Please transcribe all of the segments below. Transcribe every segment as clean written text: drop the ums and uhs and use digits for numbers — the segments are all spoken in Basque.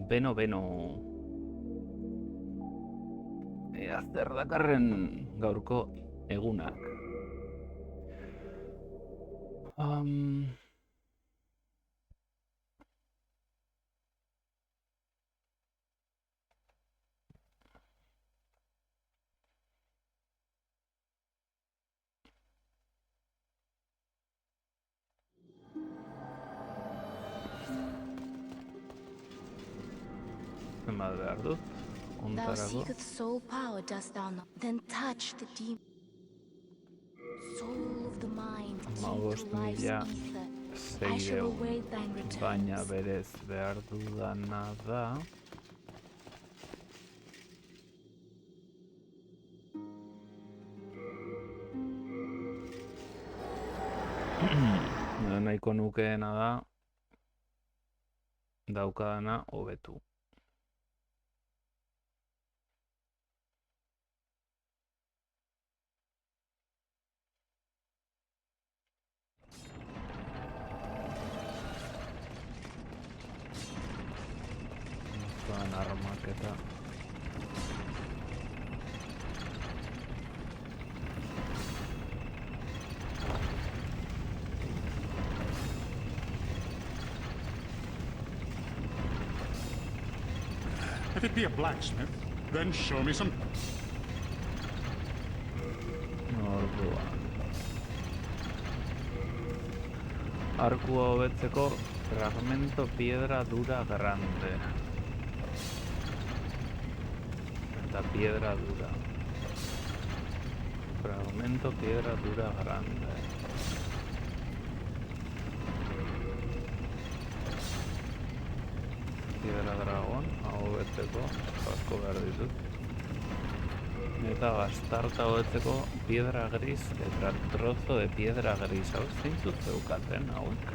Beno. Ea zer dakarren gaurko egunak. Zenbat behar dut? Thou Ontarako. seeketh soul power, dost thou not? Then touch the deep soul of the mind, key to life's ether. I shall await thine Baina returns. berez behar dudana da... Nahiko nukeena da daukadana hobetu. Zoan armak eta... If it be a blacksmith, then show me some... Orduan... Arkua hobetzeko fragmento piedra dura grande. Eta piedra dura. Fragmento piedra dura grande. Piedra dragón, hau betzeko, asko behar ditut. Eta bastarta hobetzeko piedra gris eta trozo de piedra gris. Hau zeintzut zeukaten hauek?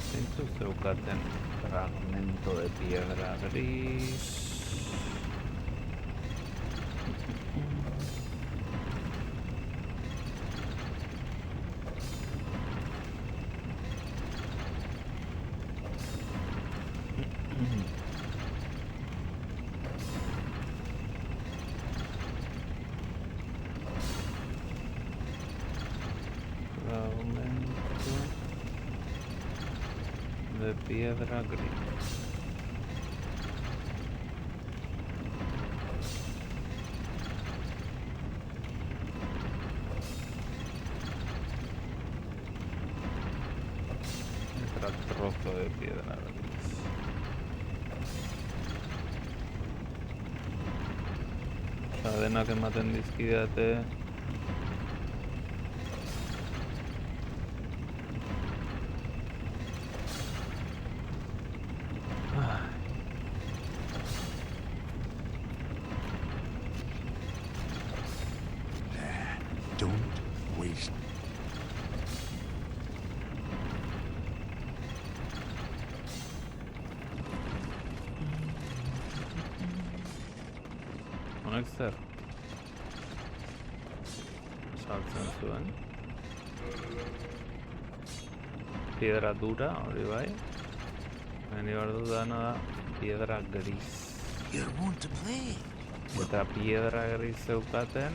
Zeintzut zeukaten fragmento de piedra gris... de piedra gris. Otro trozo de piedra gris. Osa, denak ematen dizkidate. Don't waste. Honek zer? Saltzen zuen. Piedra dura, hori bai. Ni behar dudana da piedra gris. You're want to play. Eta piedra gris zeukaten.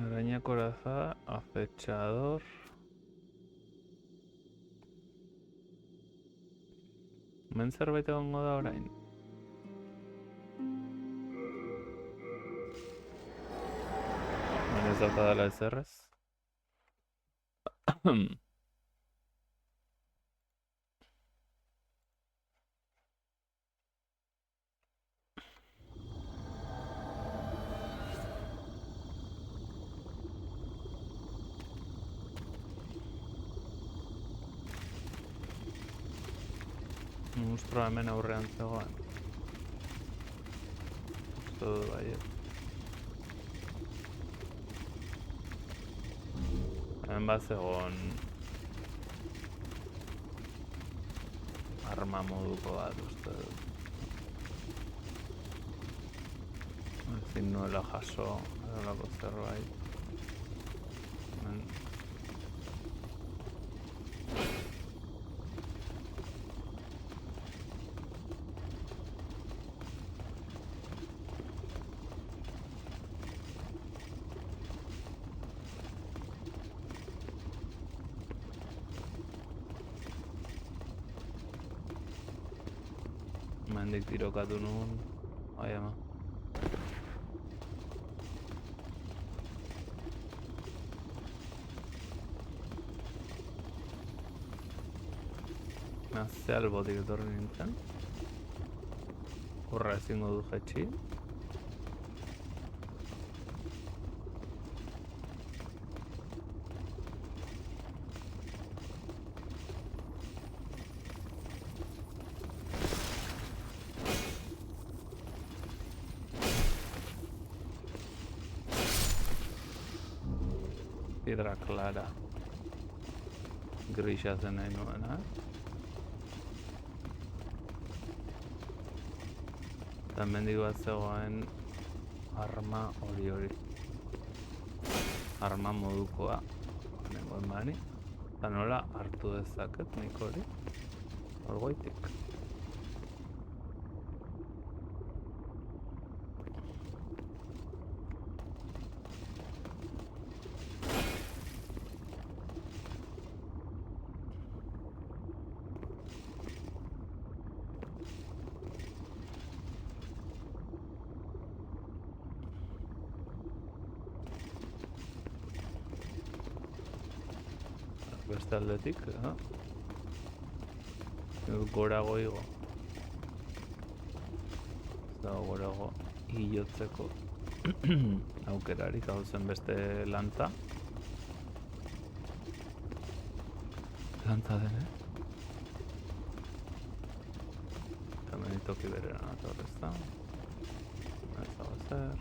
Araña corazada, acechador. Hemen zerbait egongo da orain. Ez daukadala ezerrez. Monstrua hemen aurrean zegoen. Uste dut baiet. Hemen bat zegoen arma moduko bat uste dut. Ezin nuela jaso, edolako zerbait. Mendik tirokatu nuen, bai ama. Ze albotik etorri nintzen. Horra ezingo du jetxi. Piedra clara. Grisa zen nahi nuena. Eta mendigo bat zegoen arma hori. Arma modukoa. Nengoen bani. Eta nola hartu dezaket nik hori. Orgoitik. Beste aldetik, gorago igo. Ez dago gorago hilotzeko aukerarik, hau zen beste lantza. Lantza den, Eta menitoki bereran ator ez da. Ez dago zer.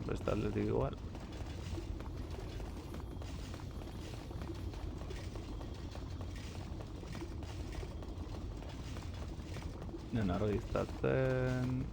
Beste aldetik igual. Nien argiztatzen.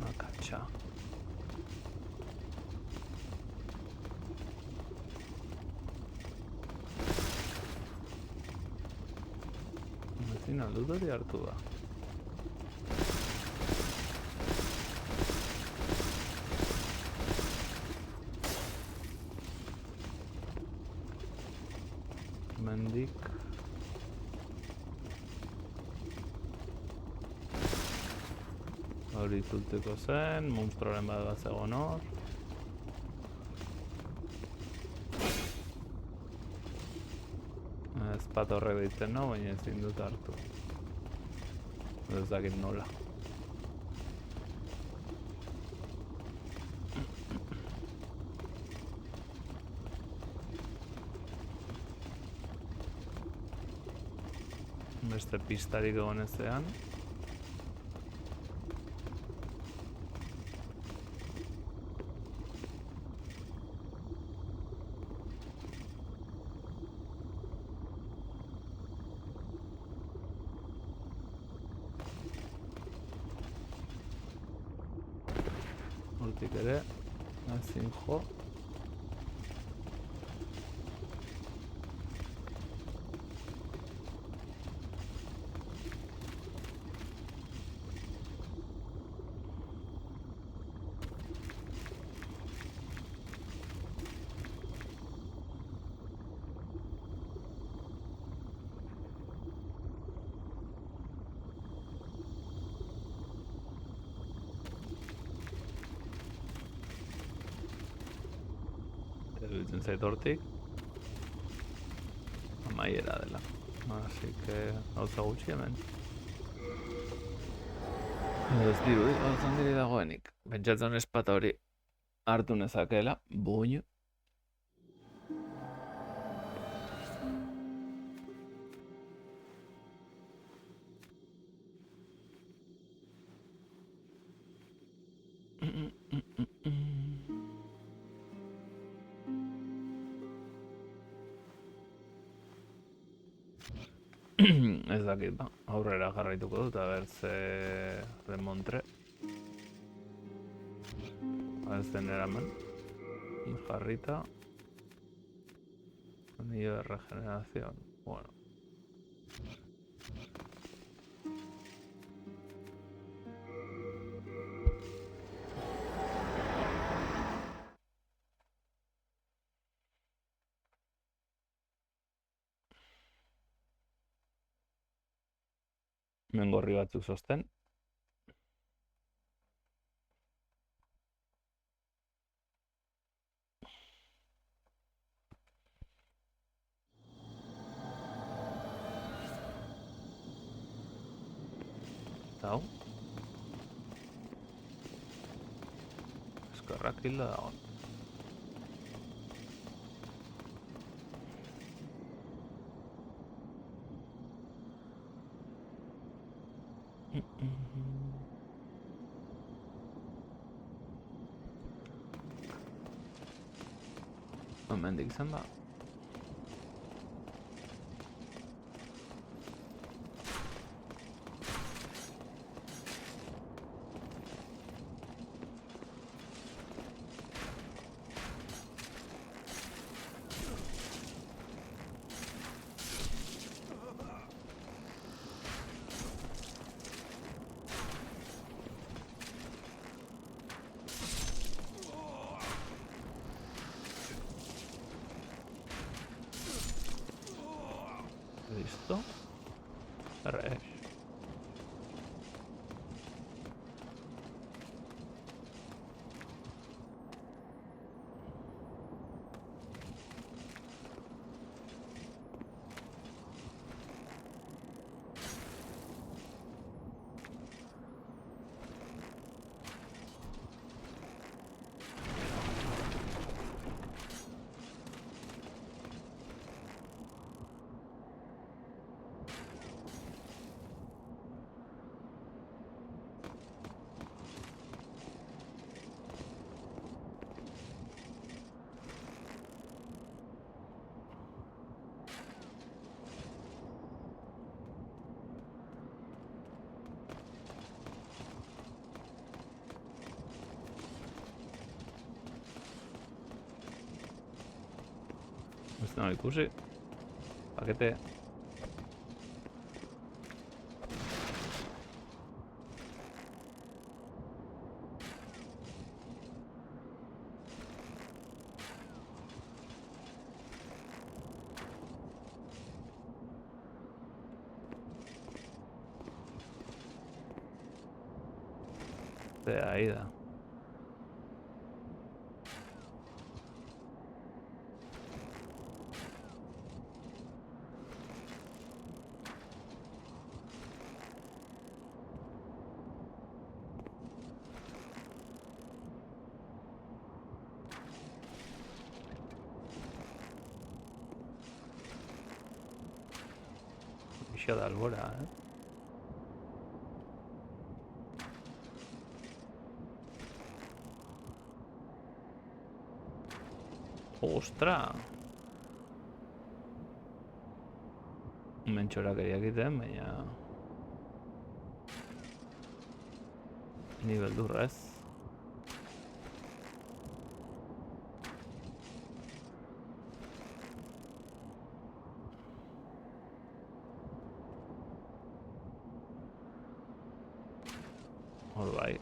Akatxa. Ezin aldut hori hartu da. Mendik. Hori itzultzeko zen, monstruoren bat zegoen hor. Ezpat horrek ditzen no, baina ezin dut hartu. Ez dakit nola. Beste pistarik egon ezean. Hortik ere, ezin jo. iruditzen zait hortik. Amaiera dela. Así que gauza gutxi hemen. Ez dirudi gauza handiri dagoenik. Pentsatzen espata hori hartu nezakela, buño. Ez dakit, ba. Aurrera jarraituko dut, a ber, ze remontre. Ez den eraman. Jarrita. Anillo de regeneración. Bueno. Mengorri batzuk sosten. Eta hau. Eskerrak hilda dago. Hemendik zen ba. Listo. Res. Ez nahi ikusi. Pakete. Ahí da. Pixa de albora, Ostra! Mentxorakeria egiten, baina... Ni beldurra ez. Hor bai.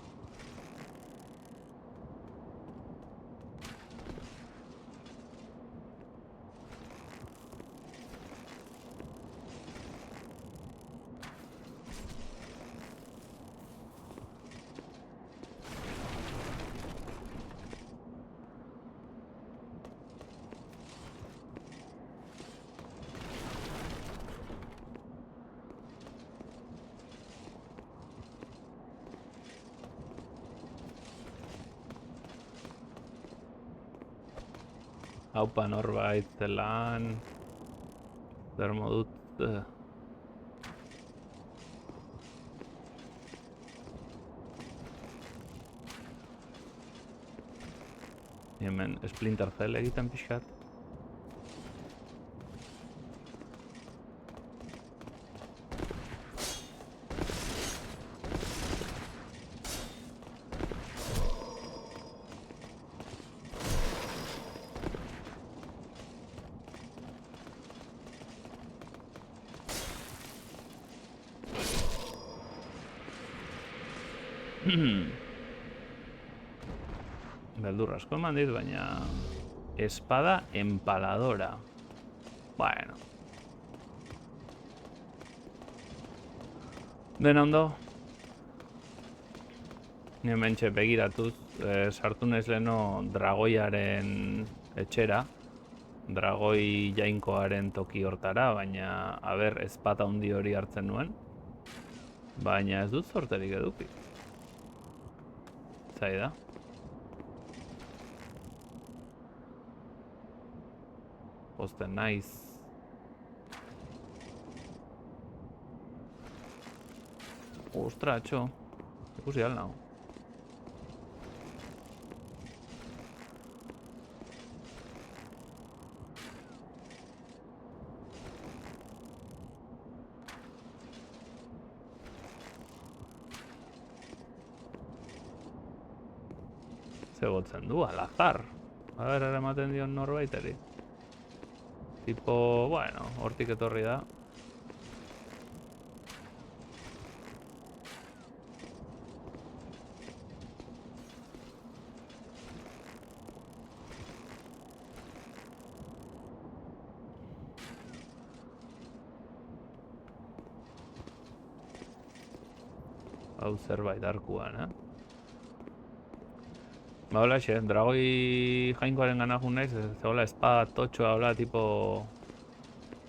Haupa norbait zelan... Zer modut... Hemen Splinter Cell egiten pixkat. Beldur asko eman dit, baina... Espada empaladora. Bueno. Dena ondo. Ni hementxe begiratuz, sartu naiz leheno dragoiaren etxera. Dragoi jainkoaren toki hortara, baina... Aber, ezpata handi hori hartzen nuen. Baina ez dut zorterik eduki. Zaida. Pozten naiz. Ostra, atxo. Ikusi al nago. Zegotzen du, al azar. A ber, ere ematen dion norbaiteri. Tipo, bueno, hortik etorri da. Hau zerbait arkuan, Ba, hola xe, dragoi jainkoaren gana jun naiz, zegoela espada totxoa, hola, tipo...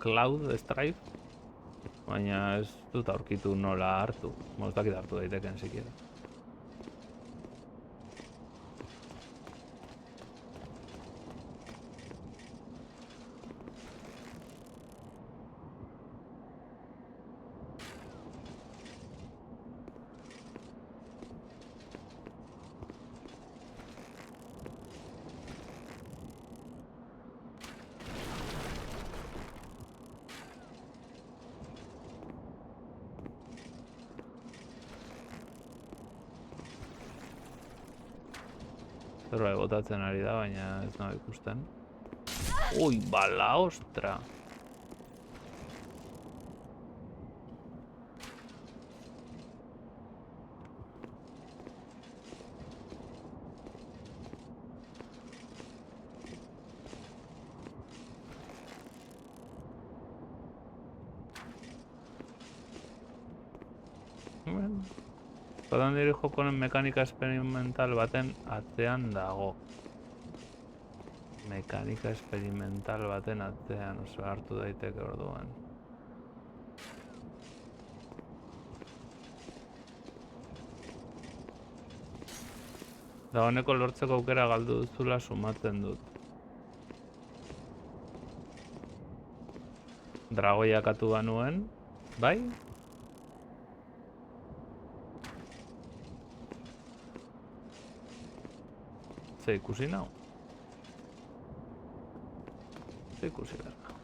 Cloud Strife. Baina ez dut aurkitu nola hartu. Mostakit hartu daiteken sikiera. Zerbait botatzen ari da, baina ez nahi ikusten. Ui, bala, ostra! Zaten diri jokonen mekanika experimental baten atzean dago. Mekanika experimental baten atzean, oso hartu daiteke orduan. Da honeko lortzeko aukera galdu duzula sumatzen dut. Dragoiak atu banuen, bai? Ze ikusi nau? Ze ikusi behar nau?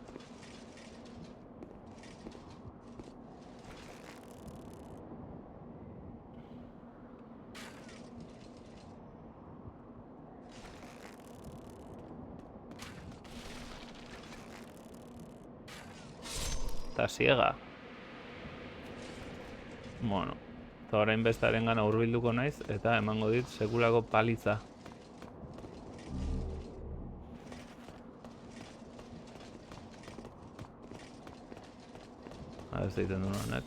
Eta siega. Bueno, eta orain bestaren gana hurbilduko naiz eta emango dit sekulako palitza. Ez egiten duen honek.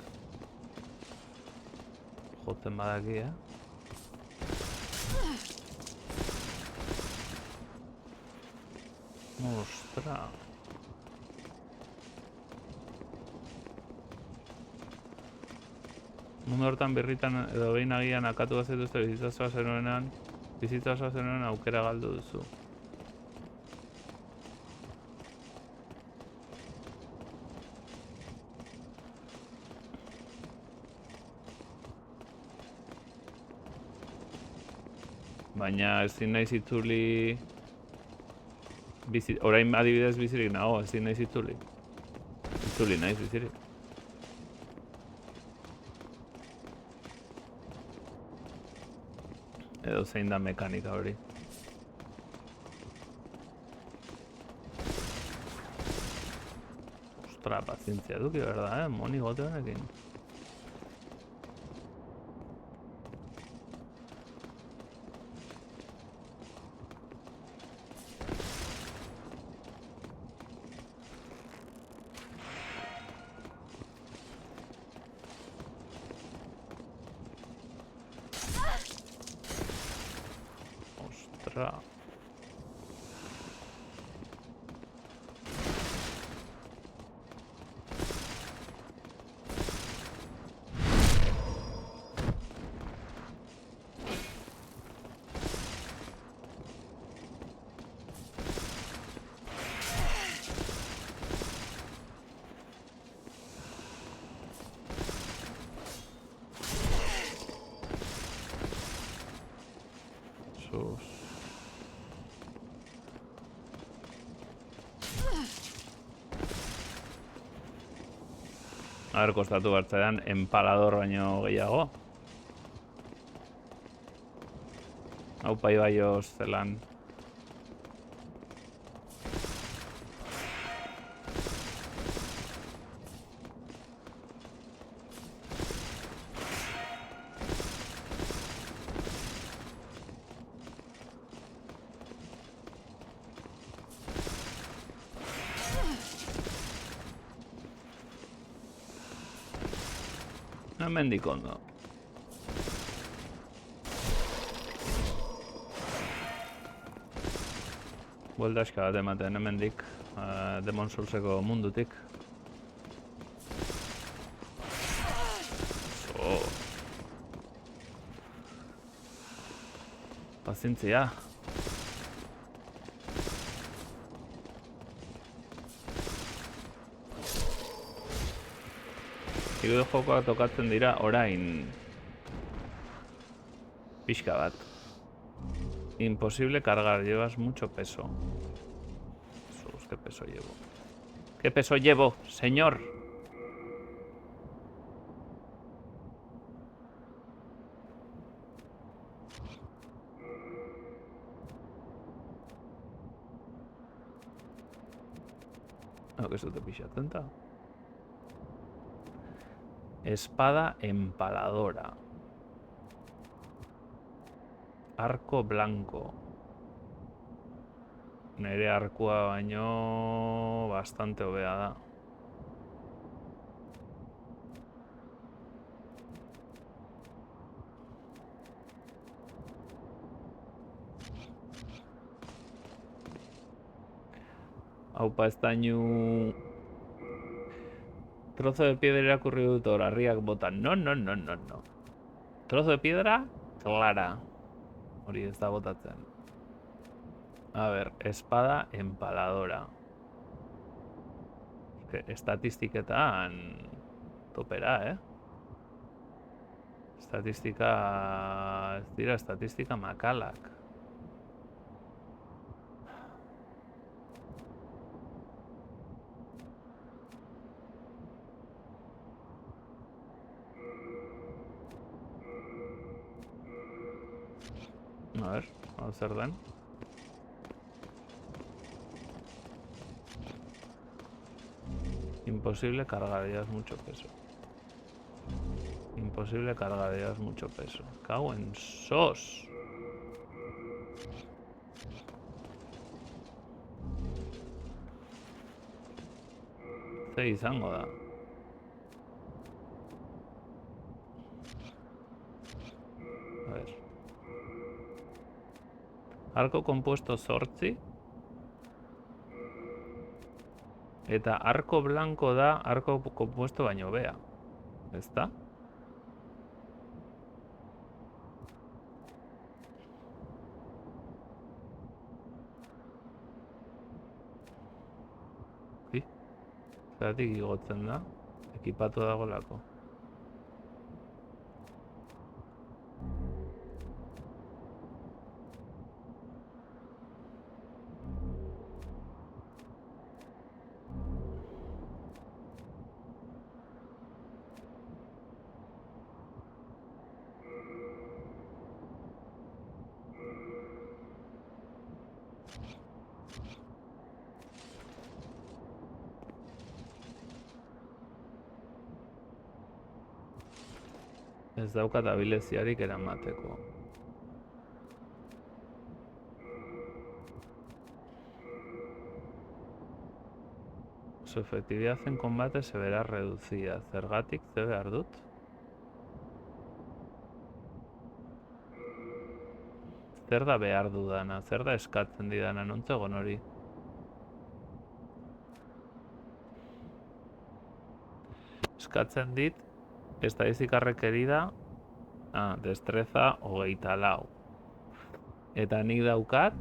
Jotzen badaki, Ostra. Mundu hortan birritan edo behin agian akatu bazituzte bizitza osoa zenuenean aukera galdu duzu. Baina ezin naiz itzuli... Orain adibidez bizirik nago, ezin naiz itzuli. Itzuli naiz bizirik. Edo zein da mekanika hori. Ostra, pazientzia duki, berda, Moni gote honekin. Ostra. Sus. A ber, kostatu hartzean, empalador baino gehiago. Hau pai baioz zelan. Hemendik ondo. Bueltaska bat ematen hemendik, Demon Soulseko mundutik. Pazientzia. Bideo jokoak tokatzen dira orain pixka bat. Imposible cargar, llevas mucho peso. Jesús, ¿qué peso llevo? ¿Qué peso llevo, señor? No, que eso te pilla atenta. Espada empaladora. Arco blanco. Nere arkua baino bastante hobea da. Aupa estañu... Trozo de piedra irakurri dut horarriak botan. No. Trozo de piedra clara. Hori ez da botatzen. A ver, espada empaladora. Estatistiketan topera, Estatistika... Ez dira, estatistika makalak. A ver, hau zer den. Imposible cargar, llevas mucho peso. Imposible cargar, llevas mucho peso. Cago en sos. Ze izango da. A ver. Arco compuesto 8. Eta arco blanco da arco compuesto baino hobea. ¿Está? Sí. Zeratik igotzen da. Ekipatu dagoelako. Ez daukat abileziarik eramateko. Su efectividad en combate se verá reducida. Zergatik ze behar dut? Zer da behar dudana? Zer da eskatzen didana? Nontzegon hori? Eskatzen dit, estadistika requerida, destreza 24. Eta nik daukat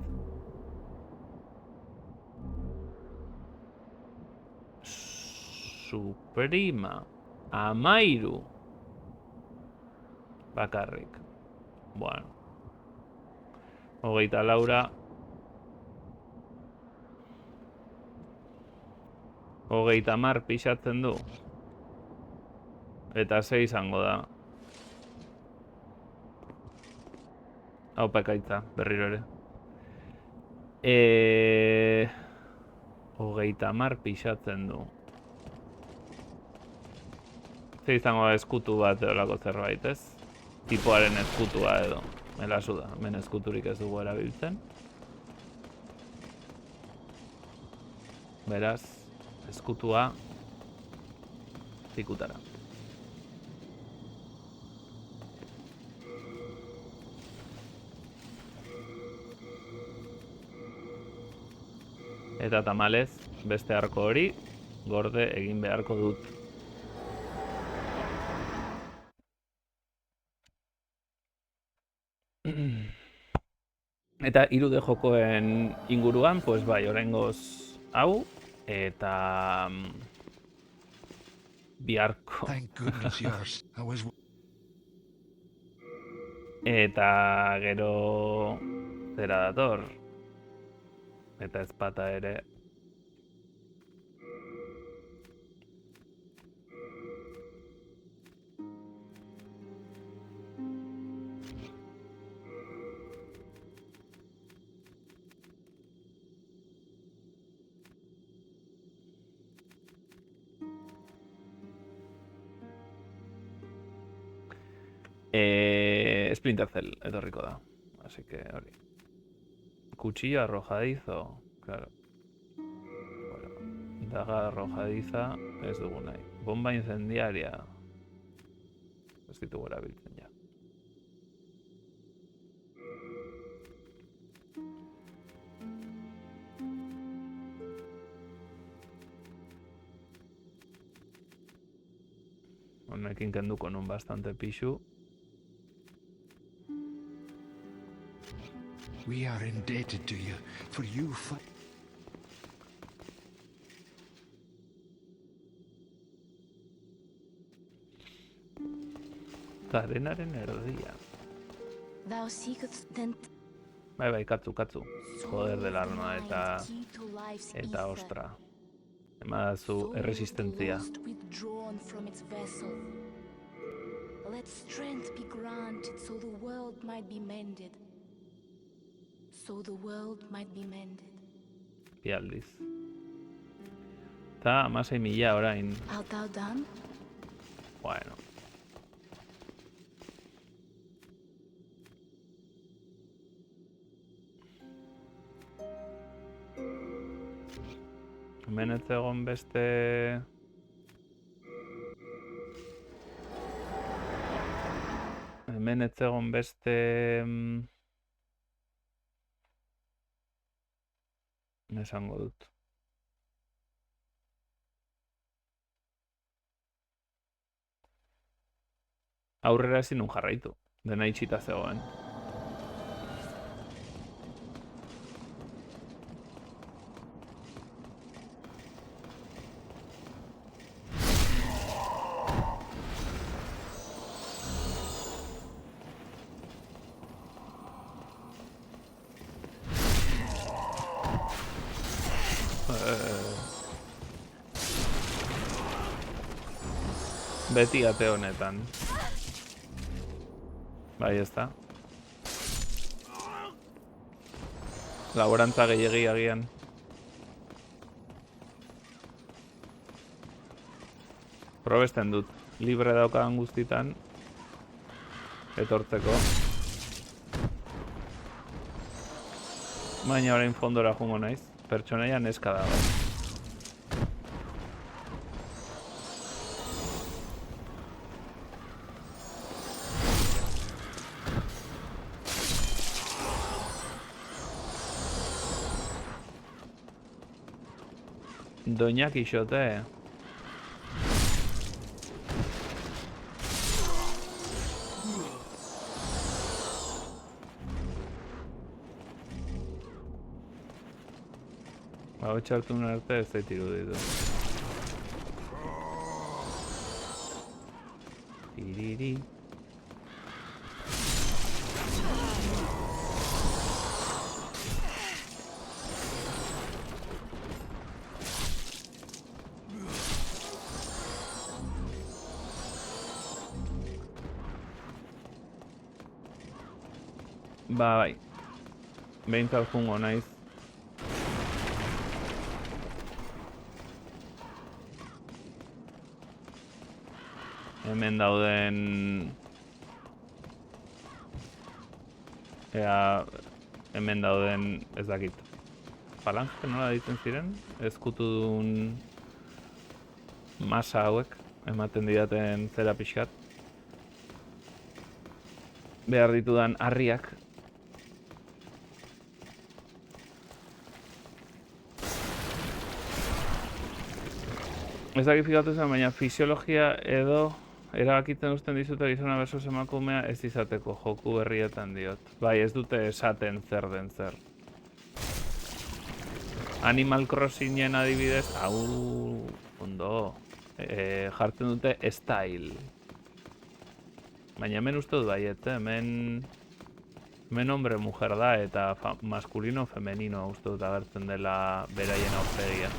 Suprema 13 bakarrik. Bueno, 24 30 pixatzen du. Eta 6 izango da. Hau pekaitza, berriro ere. 30 pixatzen du. Ze izango da eskutu bat eolako zerbait, ez? Tipoaren eskutua edo. Melasu da, hemen eskuturik ez dugu erabiltzen. Beraz, eskutua zikutara. Eta tamalez, beste arko hori, gorde egin beharko dut. Eta 3D jokoen inguruan, pues bai, oraingoz hau, eta biharko. Thank goodness yours. I was. Eta gero zera dator. Eta ezpata ere. Splinter Cell etorriko da. Así que hori. Cuchillo arrojadizo, claro. Bueno, daga arrojadiza ez dugu nahi. Bomba incendiaria. Ez ditugu erabiltzen ja. Honekin kenduko nun bastante pixu. We are indebted to you for you Arenaren erdia. Thou seekest then Bai, katzu. Joder del alma eta ostra. Emazu erresistentzia. Let strength be granted so the world might be mended. Bi aldiz. Eta 16.000 orain. Art thou done? Bueno. Hemen ez egon beste... Hemen ez egon beste... Esango dut. Aurrera ezin nun jarraitu. Dena itxita zegoen. Beti ate honetan. Bai, ez da. Laborantza gehiegi agian. Probesten dut. Libre daukadan guztitan. etortzeko. Baina orain fondora jungo naiz. Pertsonaia neska dago. Doña Quixote. Hau txartu arte ez zait iruditu. Tiriri. Ba, bai. Behintzat jungo naiz. Hemen dauden... hemen dauden, ez dakit. Falange nola ditzen ziren? Ezkutu duen masa hauek, ematen didaten zera pixkat. Behar ditudan harriak. Ez dakit fikatu zen, baina fisiologia edo erabakitzen uzten dizute gizona versus emakumea ez izateko joku berrietan diot. Bai, ez dute esaten zer den zer. Animal Crossingen adibidez, ondo, jartzen dute style. Baina hemen uste dut baiet, hemen hombre-mujer da eta maskulino-femenino uste dut agertzen dela beraien aurpegia.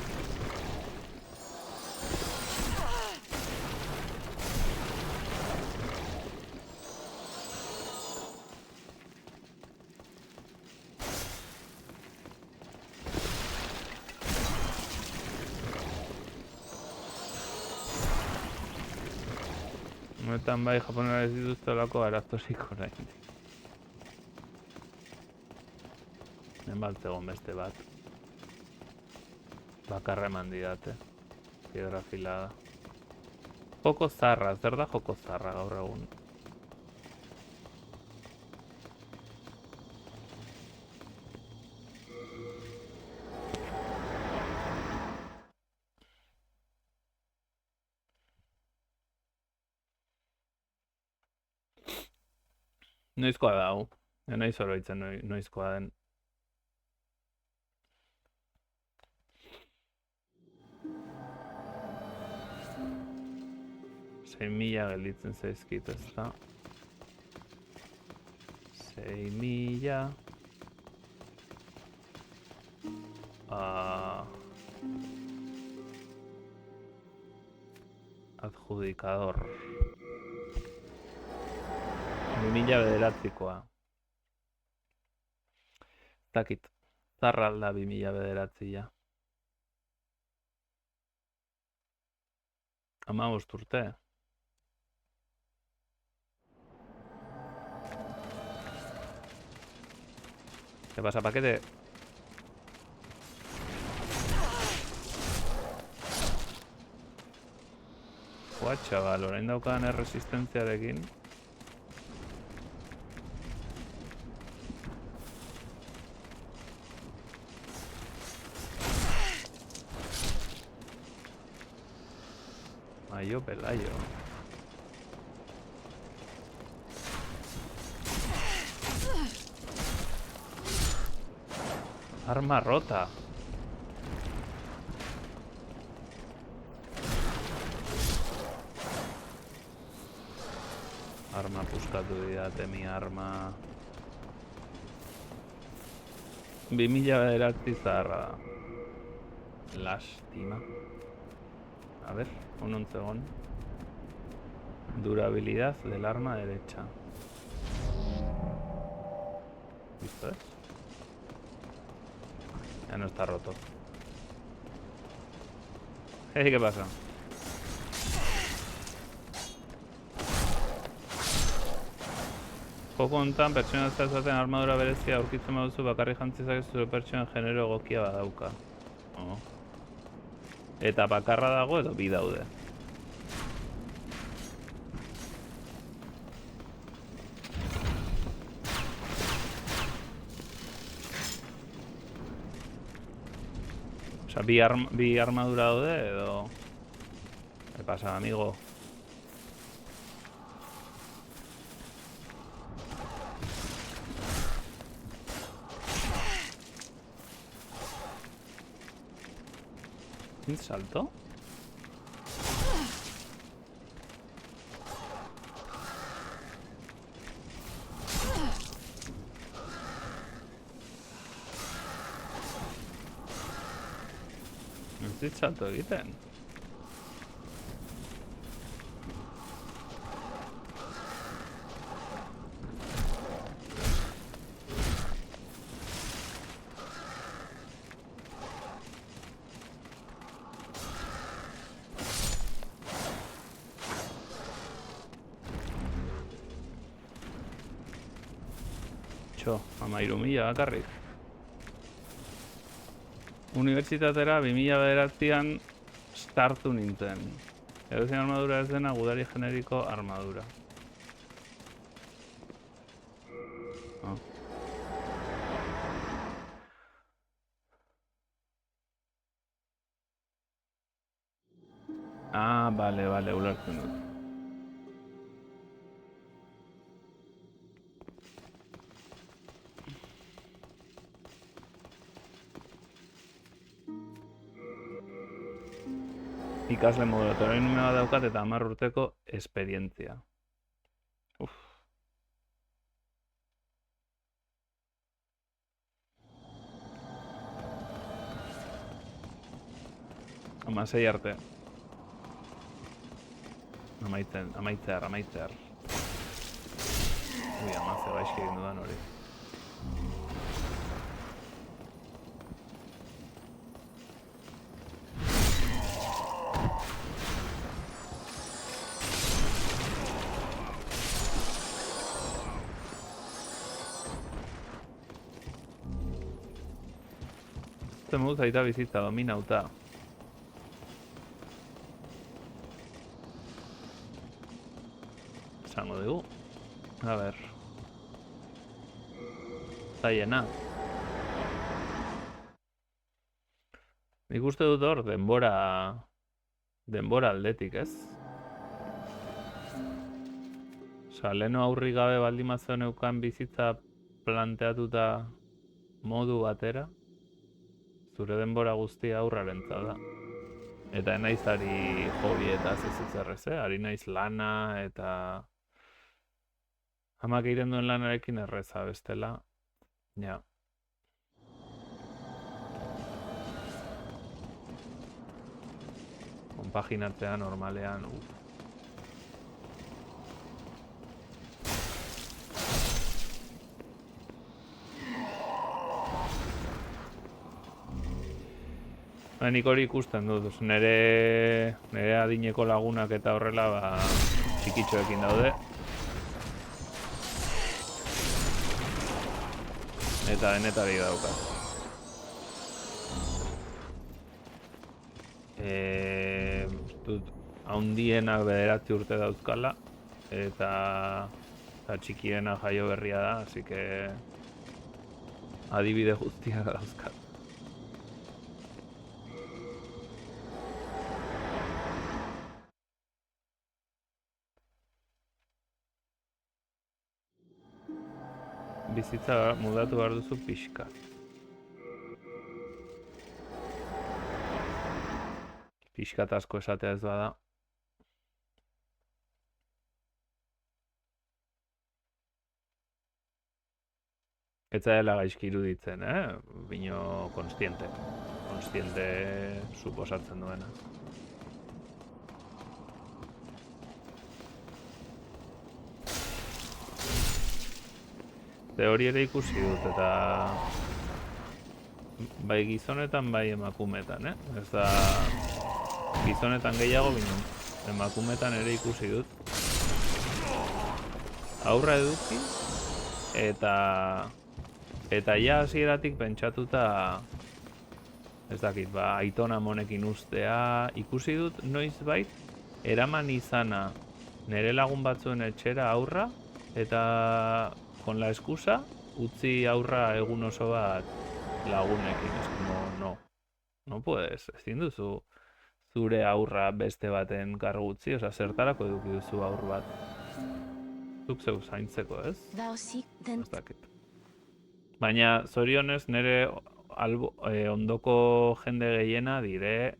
Honetan bai, japonera ez dituztelako arazozik orain. Baltzegon beste bat. Bakarra eman didate. Piedra afilada. Joko zarra, zer da joko zarra gaur egun? Noizkoa da hau. Naiz oroitzen noizkoa den. Mila gelditzen zaizkit, ez da? 6.000. Adjudicador. 2.000 bederatzikoa. Dakit, zarra alda 2.000 bederatzia. 15 urte. ¿Qué pasa, paquete? Joa, chaval, orain daukan erresistentziarekin. Mayo Pelayo. Arma rota. Arma puskatu didate mi arma. 2000 bederatzi zaharra da. Lástima. A ver, un oncegon. Durabilidad del arma derecha. ¿Visto es? Ya no está roto. ¿Qué pasa? joko honetan pertsonazioa zaten armadura berezia aurkitzen baduzu bakarrik jantzizak zure pertsonan genero egokia badauka. Oh. Eta bakarra dago edo bi daude. Osa, bi armadura daude edo... ¿Qué pasa, amigo? ¿Un salto? ¿Un salto egiten? Amairu mila bakarrik. Unibertsitatera 2009an startu nintzen. Edozein armadura ez dena gudari generiko armadura. Oh. Ah, bale, ulertzen dut. Ikasle modulatora nume bat daukat eta 10 urteko esperientzia. Uf. Amasei arte. Amaitzear. Ui, amazze baizki egin dudan hori. Moduz aita bizitza dominauta. Esango dugu. A ber. Zaiena. Nik uste dut hor denbora aldetik, ez? Osa, leheno aurri gabe baldin mazio neukan bizitza planteatuta modu batera. Zure denbora guztia aurrarentza da. Eta naiz ari hobietaz ez errez, ari naiz lana eta... Hamak egiten duen lanarekin erreza bestela. Ja. Konpaginatzea normalean, Nik hori ikusten dut, nire adineko lagunak eta horrela txikitxoekin daude. Eta denetari daukat. Haundienak 9 urte dauzkala, eta txikiena jaio berria da, así que adibide guztiak dauzkat. Bizitza mudatu behar duzu pixka. Pixkat asko esatea ez bada. Ez dela gaizki iruditzen, bino konstiente. Konstiente suposatzen duena. Hori ere ikusi dut eta bai gizonetan bai emakumetan, Ez da gizonetan gehiago binen, emakumetan ere ikusi dut. Aurra eduki Eta ja hasieratik pentsatuta, ez dakit, Aiton Amonekin ustea, ikusi dut noizbait, eraman izana nere lagun batzuen etxera aurra, eta con la excusa, utzi aurra egun oso bat lagunekin, ez como, no puedes, ezin duzu zure aurra beste baten kargu utzi, oza, zertarako eduki duzu aur bat. Zuk zeu zaintzeko, ez? Thou seek then. Ez dakit. Baina, zorionez, nire ondoko jende gehiena dire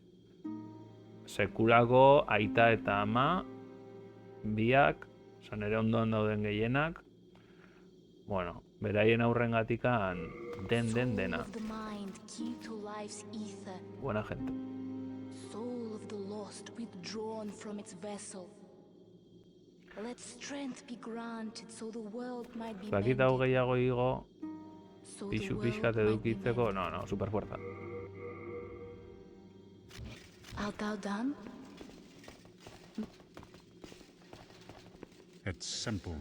sekulako aita eta ama biak, oza, nire ondoan dauden gehienak, bueno, beraien aurrengatikan dena. Of the mind, key to life's ether. Buena gente. Soul of the lost, withdrawn from its vessel. Let strength be granted so the world might be Zakit hau mended. gehiago igo, So the pixu world pixkat might be edukitzeko, mended. no, super fuerza. Art thou done? It's simple.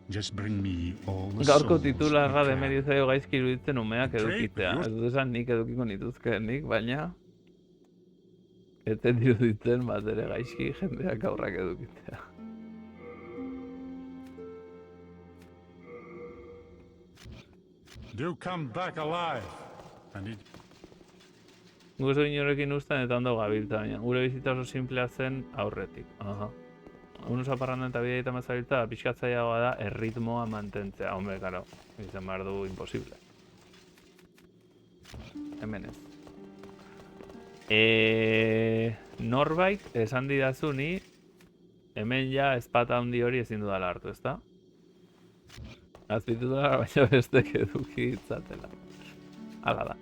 Just bring me all the Gaurko souls titularra you can. demeritzaio gaizki iruditzen umeak Okay, edukitzea. but Ez dut esan nik edukiko nituzkeenik, baina ez zen iruditzen bat ere gaizki jendeak aurrak edukitzea. Do come back alive. I need Gu ez inorekin usten eta ondo gabiltza, baina gure bizitza oso simplea zen aurretik. Aha. Unu zaparrandan eta bidea eta mazabiltza, pixkatzaiagoa da erritmoa mantentzea. Hombre, karo, izan behar du imposible. Hemen ez. Norbait, esan didazu ni, hemen ja ezpata handi hori ezin dudala hartu, ezta? Azpitu da, baina bestek eduki itzatela. Hala da.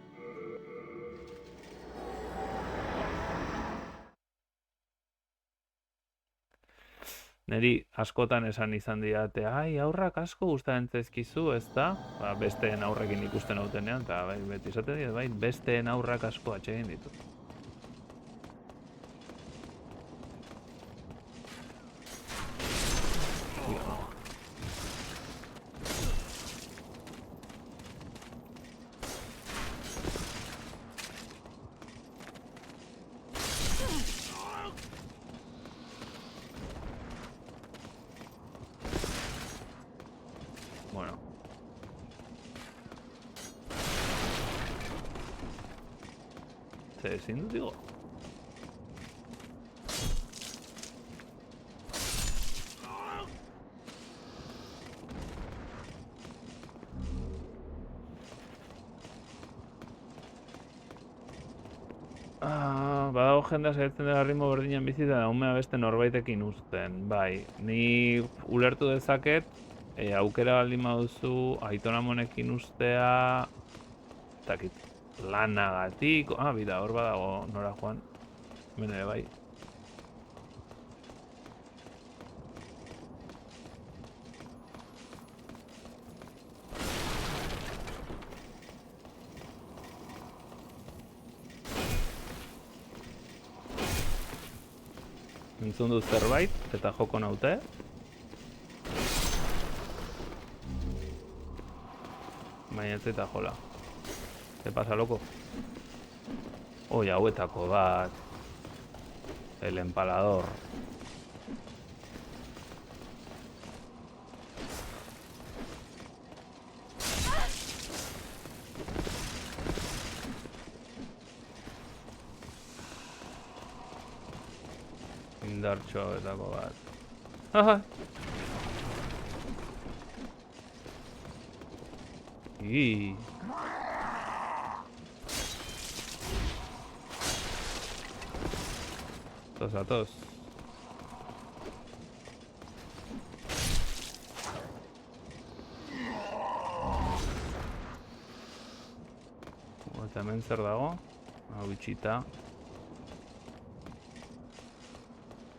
Neri askotan esan izan didate, ai, aurrak asko gustatzen zaizkizu, ezta? Ba, besteen aurrekin ikusten hautenean, eta bai, beti esaten dira, bai, besteen aurrak asko atsegin ditut. Bueno. Ze ezin dut digo. Badago jendea saiatzen dela ritmo berdinean bizi eta umea beste norbaitekin uzten. Bai, ni ulertu dezaket, aukera baldin baduzu Aiton Amonekin ustea, takit, lanagatik, bida, hor badago nora joan, hemen ere bai. Entzun dut zerbait, eta joko naute. Baina ez eta jola. Ze pasa, loko? Oi, hauetako bat. El empalador. Indartxo hauetako bat. Aha! Ii. Atoz. Eta hemen zer dago? Hau itxita.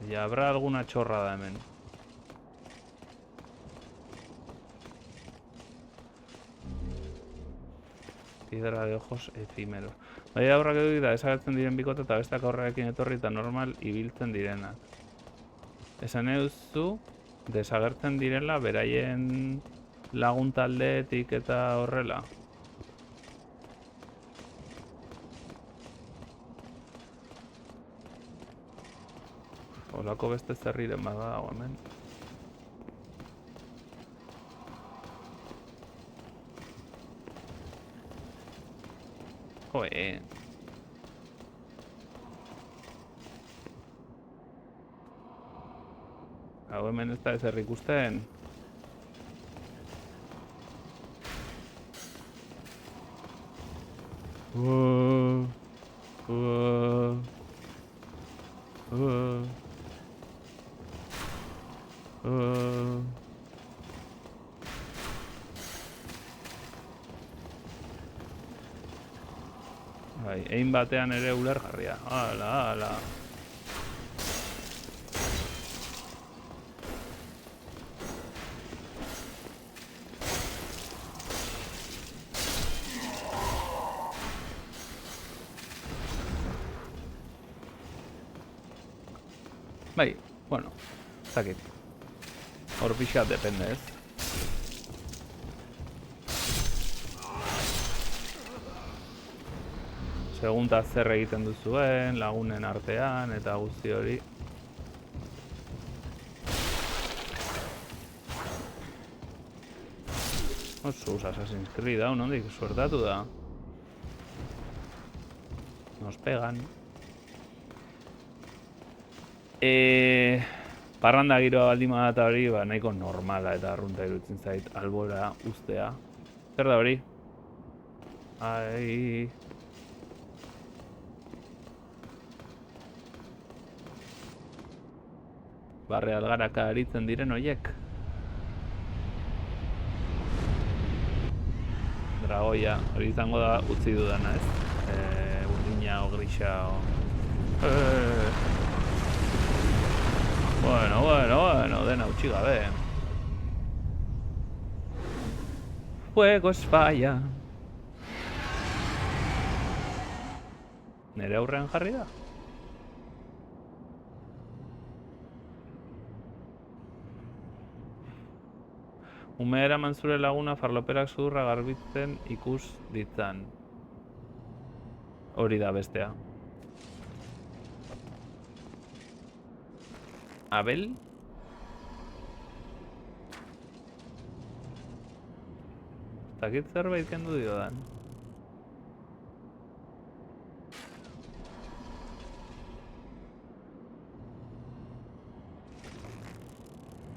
Ya habrá alguna chorrada hemen. Piedra de ojos efímeros. Bai aurrak edu da, desagertzen diren bikota eta besteak aurrarekin etorri eta normal ibiltzen direnak. Esan euzu, desagertzen direla beraien lagun taldeetik eta horrela. Olako beste zerriren badago hemen. Joe. Hau hemen ez da ezer ikusten. Bai, egin batean ere ulergarria. Hala, hala. Bai, bueno, zakit. Hor pixat depende, ez? Segunta zer egiten duzuen, lagunen artean eta guzti hori. Osuz, Assassin's Creed hau, nondik suertatu da. Nos pegan. Parranda giroa baldin badata hori, ba, nahiko normala eta arrunta iruditzen zait albora ustea. Zer da hori? Ai... Barre algaraka aritzen diren horiek. Dragoia, hori izango da utzi dudana, ez? Urdina o grisa o... Bueno, dena utzi gabe. Fuego es falla. Nere aurrean jarri da? Ume eraman zure laguna farloperak sudurra garbitzen ikus ditzan. Hori da bestea. Abel? Zakit zerbait kendu diodan.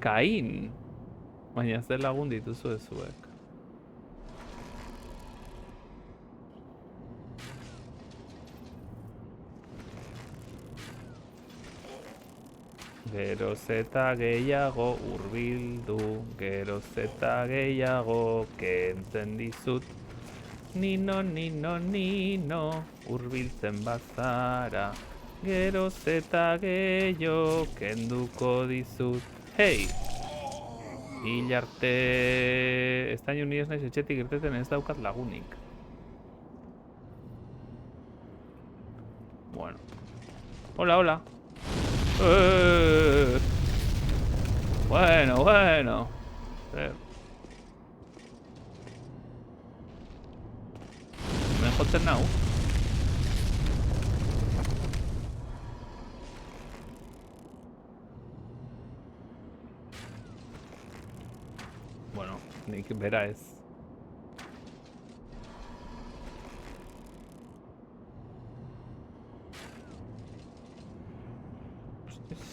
Kain! Baina zer lagun dituzu ezuek. Geroz eta gehiago hurbildu, geroz eta gehiago kentzen dizut. Nino, hurbiltzen bazara, geroz eta gehiago kenduko dizut. Hei! Hil arte... Estaino ni ez naiz etxetik irteten ez daukat lagunik. Bueno. Hola, hola. Bueno. Hemen jotzen nau. Bueno, nik bera ez.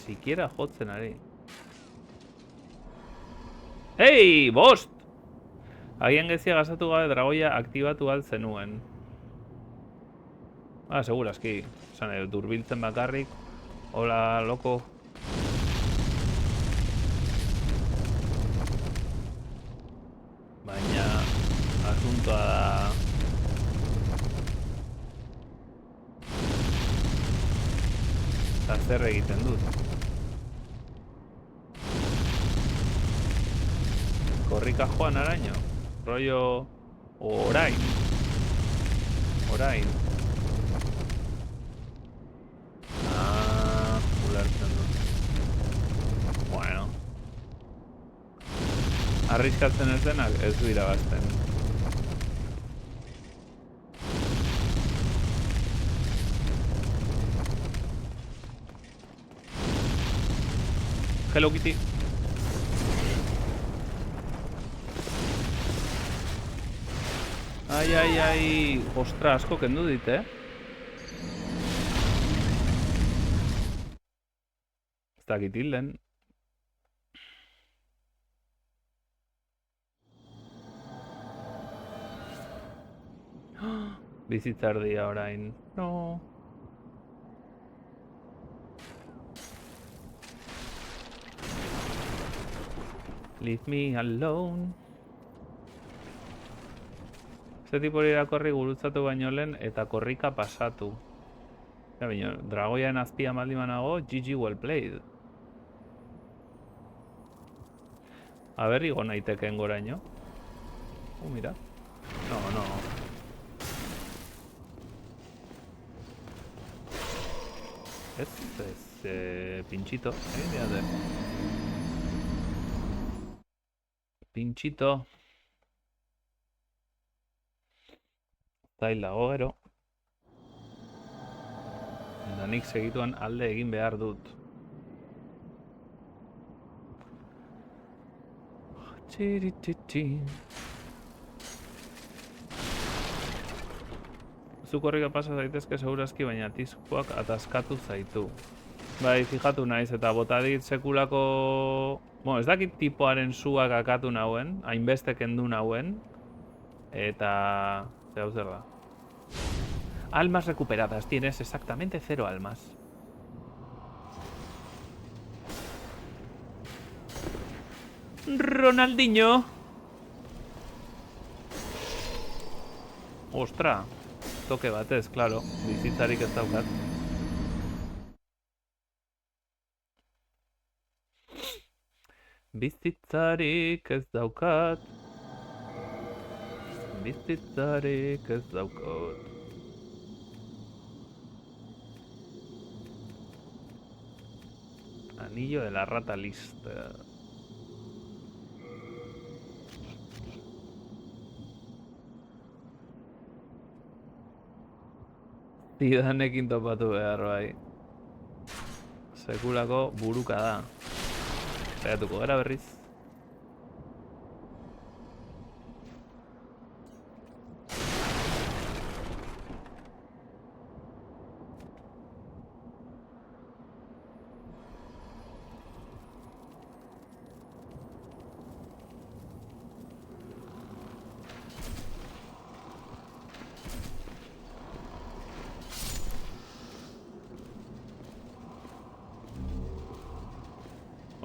Siquiera jotzen ari. Hei, bost! Agian gezia gazatu gabe dragoia aktibatu alt zenuen. Seguraski. Esan edut urbiltzen bakarrik. Hola, loko. Baina asuntoa da... Eta zer egiten dut. Korrika joan araño. Rollo... Orain. Ah, ulertzen dut. Bueno. Arriskatzen ez denak ez du irabazten. Hello Kitty. Ai. Ostra, asko kendu dit, Ez dakit hilden. Bizitzardia orain. No. Leave me alone. Este tipo irakorri gurutzatu baino lehen eta korrika pasatu. Ja, baina, dragoiaren azpia maldi manago, GG well played. Aber, igo naitekeen goraino. Mira. No. Ez, pinchito. Pinchito. Zailago gero. Eta nik segituan alde egin behar dut. Zu korrika pasa zaitezke segurazki, baina tizkoak ataskatu zaitu. Bai, fijatu naiz eta bota dit sekulako... Bueno, ez dakit tipoaren zuak akatu nauen, hainbeste kendu nauen. Eta... Zehau zer da. Almas recuperadas, tienes exactamente 0 almas. Ronaldinho. Ostra. Toke batez, claro. Bizitzarik ez daukat. Bizitzarik ez daukat. Bizitzarik ez daukat. Anillo de la rata lista. Zidanekin topatu behar bai. Sekulako buruka da. Zeratuko gara berriz.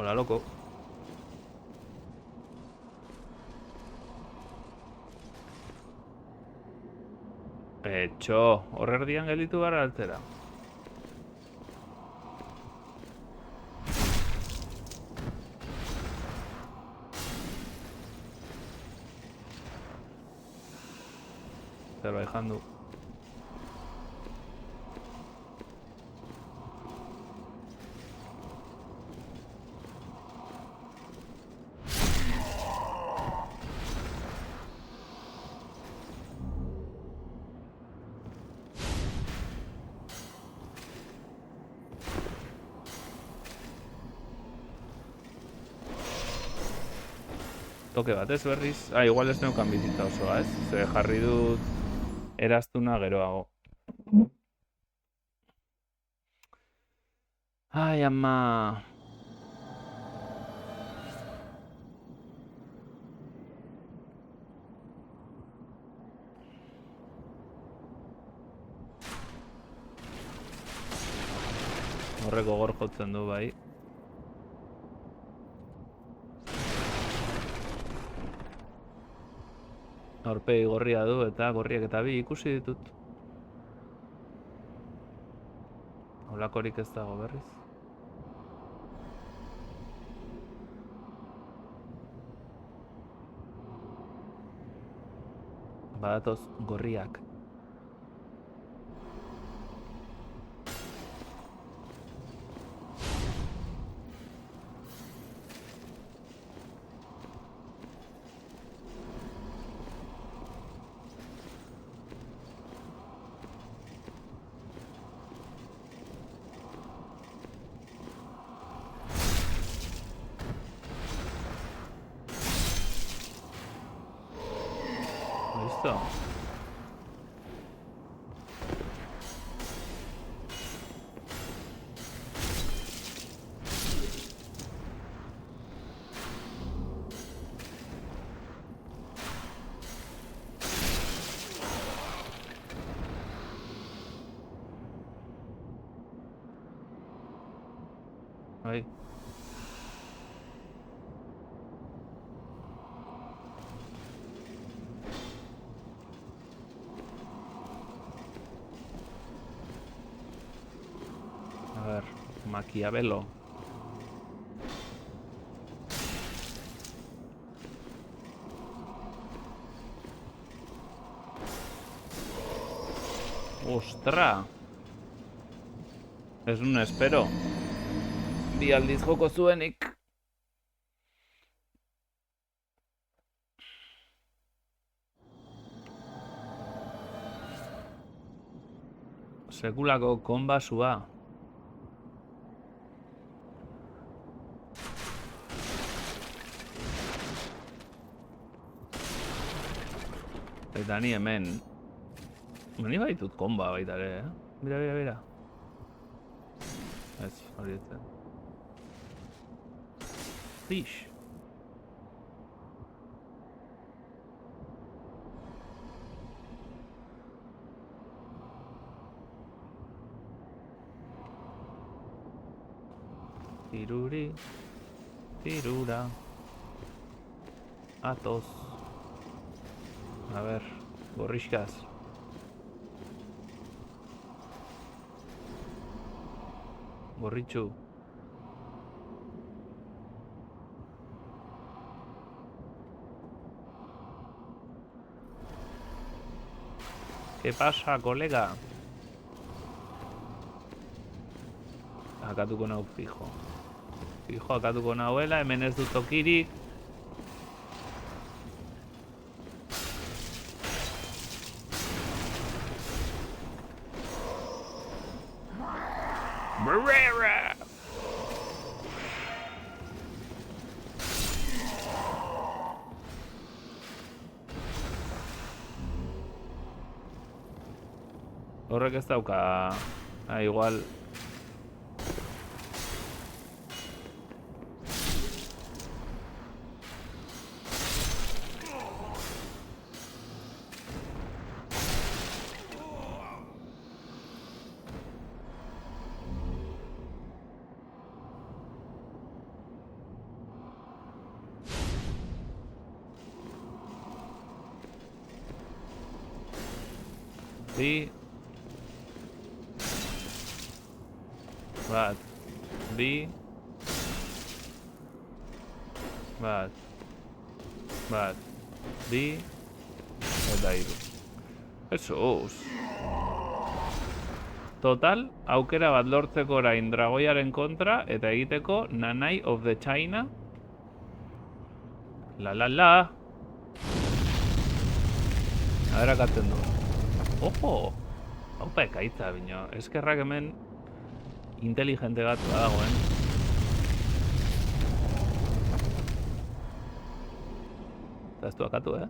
Hola, loco. Etxo, horrerdian gelditu gara altera. Zerbait jandu. Toke bat ez berriz. Igual ez neukan bizitza osoa, ez? Ze jarri dut eraztuna geroago. Ai, ama. Horrek gogor jotzen du, bai. Aurpegi gorria du eta gorriak eta bi ikusi ditut. Holakorik ez dago berriz. Badatoz gorriak. Listo. Ahí. A ver, Maquiavelo. ¡Ostras! Es un espero. Bi aldiz joko zuenik. Sekulako konbasua. Eta ni hemen. Ni baitut konba baita ere, eh? Mira, mira, mira. Ez, hori ez zen. Fish. Tiruri. Tirura. Atoz. A ver, gorrixkaz. Gorritxu. ¿Qué pasa, colega? Akatuko nau fijo. Fijo akatuko nauela, hemen ez dut tokirik. Brrrra! Horrek ez dauka... Ah, igual... Bi... Bat... Bi... Bat... Bat... Bi... Eta hiru. Jesus! Total, aukera bat lortzeko orain dragoiaren kontra eta egiteko Nanai of the China. La la la! Aderakatzen du. Ojo! Haupa ekaitza, bino. Eskerrak hemen inteligente bat badagoen. Eta ez du akatu, eh?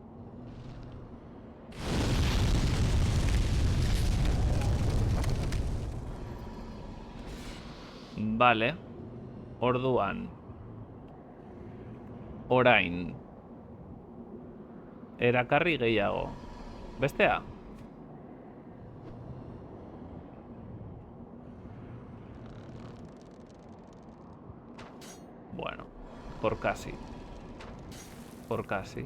Vale. Orduan. Orain. Erakarri gehiago. Bestea? Bueno, por casi. Por casi.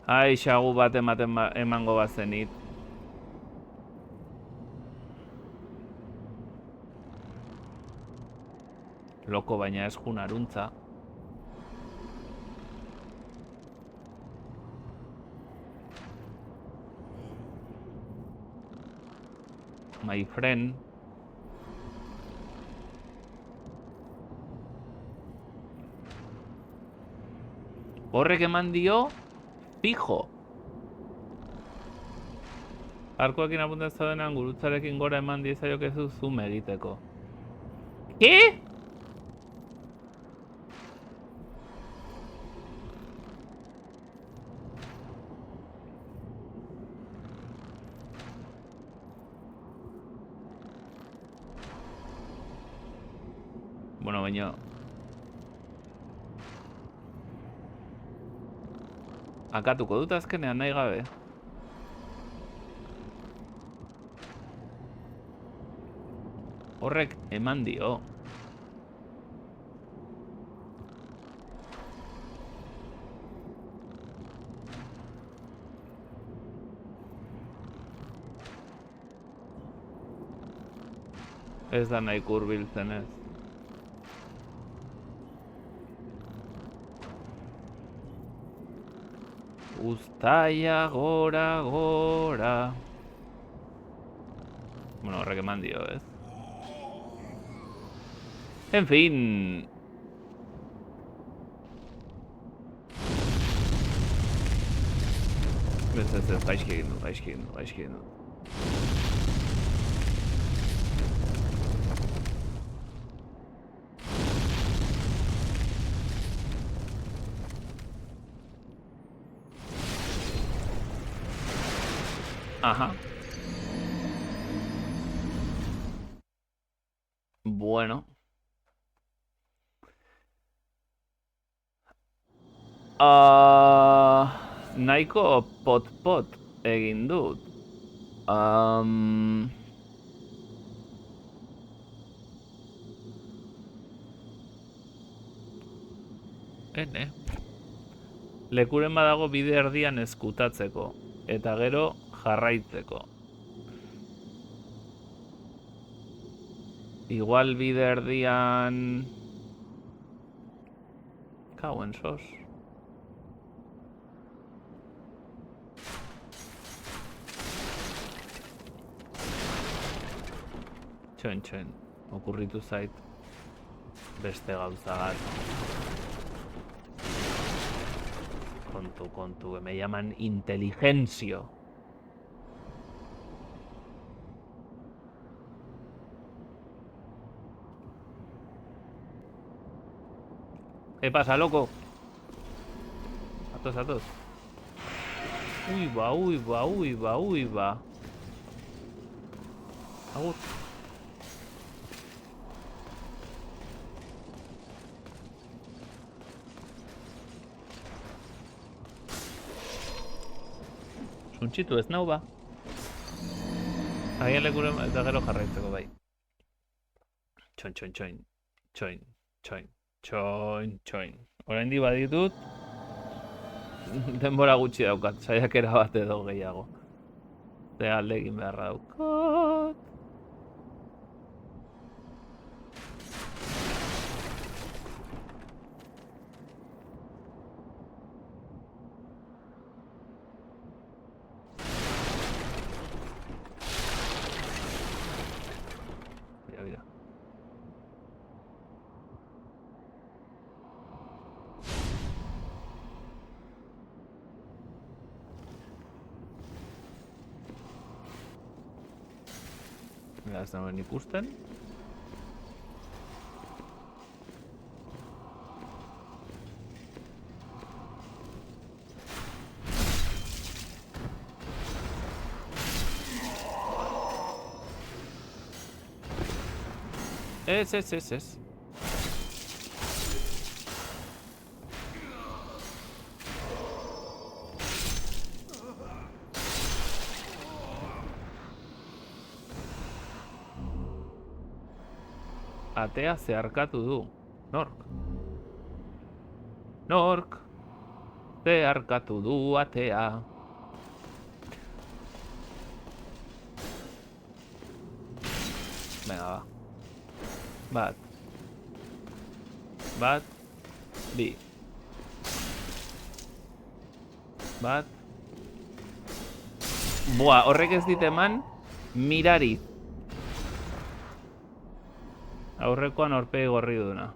Ai, xagu bat emango bazenit. Loko, baina ez junaruntza. My friend. Horrek eman dio fijo. Arkoekin apuntatzen denean gurutzarekin gora eman diezaiokezu zoom egiteko. Ke? Bueno, baina... Akatuko dut azkenean nahi gabe. Horrek eman dio. Ez da nahi hurbiltzen ez. Uztaia gora gora. Bueno, horrek eman dio, ez? En fin. Ez, gaizki egin du. Ajá. Bueno. Nahiko pot egin dut. Ene. Lekuren badago bide erdian ezkutatzeko. Eta gero jarraitzeko. Igual bide erdian... Kauen sos. Txoin, okurritu zait beste gauza bat. Kontu, que me llaman inteligencio. ¿Qué pasa, loco? Atos. Uy va. Agur. Suntxitu ez nau ba. Agian lekuren eta gero jarraitzeko bai. Txoin. Oraindik baditut denbora gutxi daukat, saiakera bat edo gehiago. Ze alde egin beharra daukat. Mira. Ez da nuen ikusten. Ez. Atea zeharkatu du. Nork. Zeharkatu du atea. Venga, ba. Bat. Bi. Bat. Buah, horrek ez dit eman mirari. Aurrekoan aurpegi gorri duna.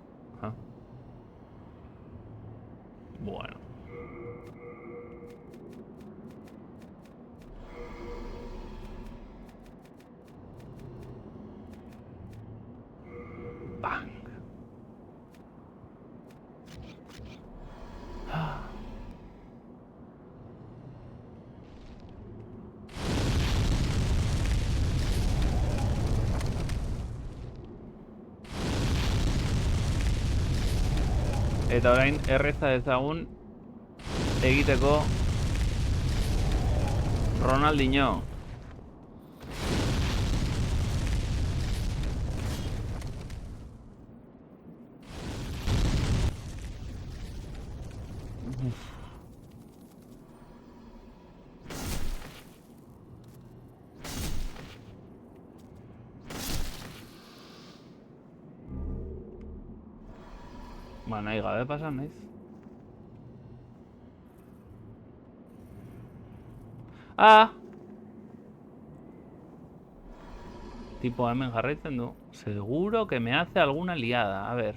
Bueno. Eta orain erreza ezagun egiteko Ronaldinho. Ba, nahi gabe pasan naiz. Ah! Tipo hemen jarraitzen du. Seguro que me hace alguna liada. A ver.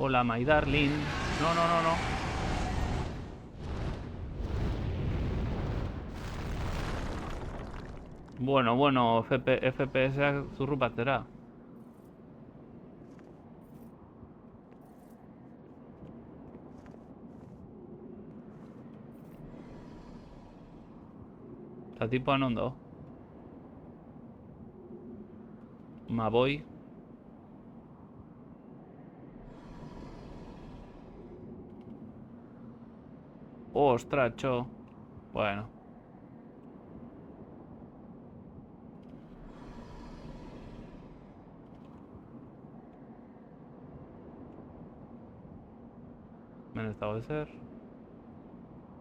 Hola, my darling. No, no, no, no. Bueno, FPS zurrupatzera. Eta tipoan ondo. Ma voy. Ostras, cho. Bueno. Men ez dago ezer.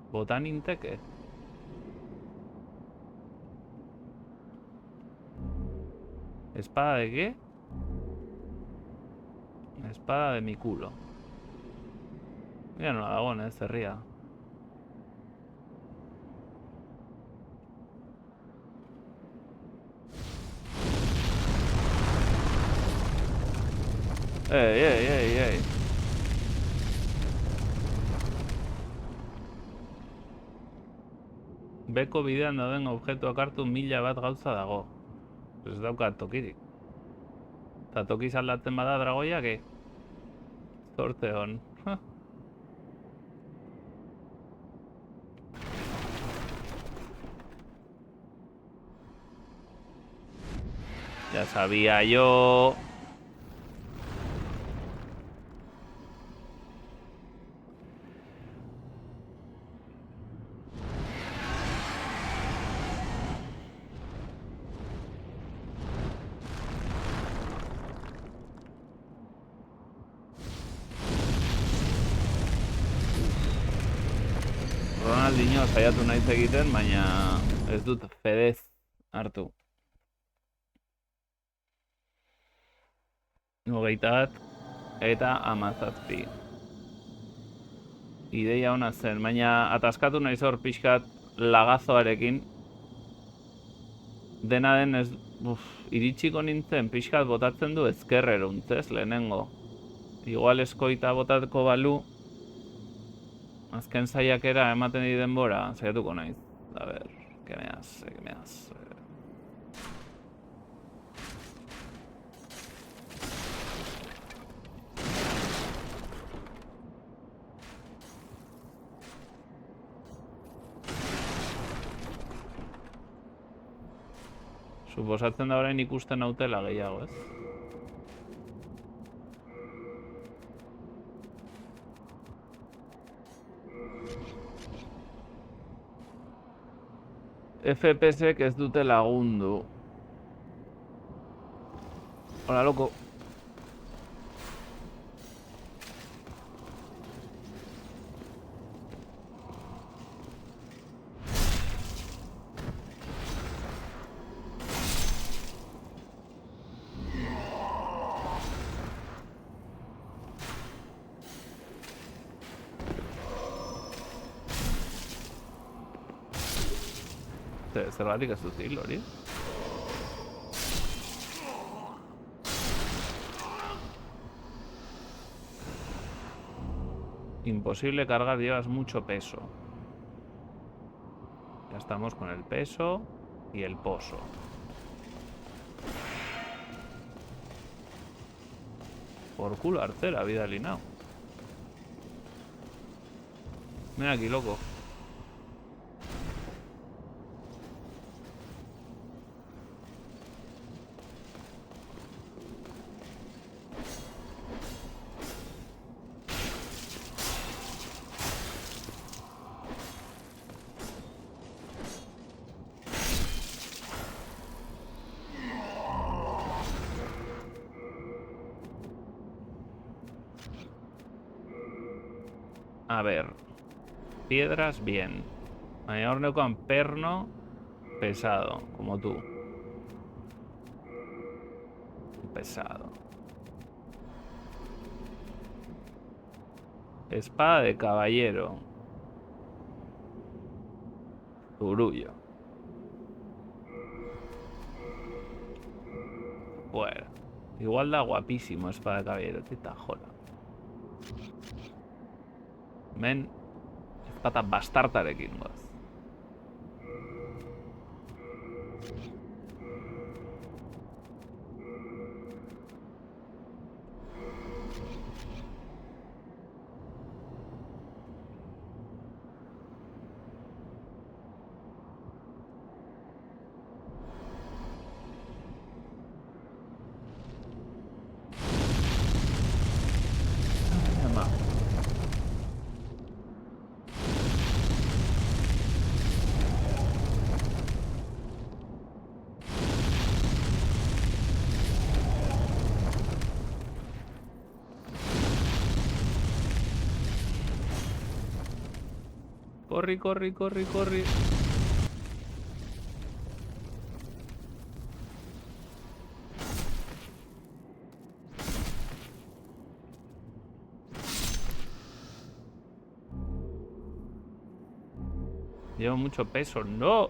Bota ninteke. ¿Espada de qué? Espada de mi culo. Mira, no la hago, se ría. Ey. Beko bidean dauden objektuak hartu 1000 bat gauza dago. Ez daukat tokirik. Eta tokiz aldatzen bada dragoiak, Zorte hon. Ya sabía yo. Ronaldinho saiatu naiz egiten, baina ez dut fedez hartu. 21 eta 17. Ideia ona zen, baina ataskatu naiz hor pixkat lagazoarekin. Dena den ez... iritsiko nintzen pixkat botatzen du ezkerreruntzez lehenengo. Igual eskoita botatuko balu. Azken saiakera ematen di denbora, saiatuko naiz. A ver, que me hace. Suposatzen da orain ikusten nautela gehiago, ez? FPS-ek ez dute lagundu. Hola, loko. Zergatik ez dut hil hori? Imposible cargar, llevas mucho peso. Ya estamos con el peso y el pozo. Por culo arcera, vida alinado. Ven aquí, loco. A ver. Piedras, bien. Baina hor neukan perno pesado, como tú. Pesado. Espada de caballero. Zurullo. Bueno. Igual da guapísimo espada de caballero. Tita jola. Men. Espada bastartarekin goaz. Ama. Corri, corri, corri, corri. Llevo mucho peso. No.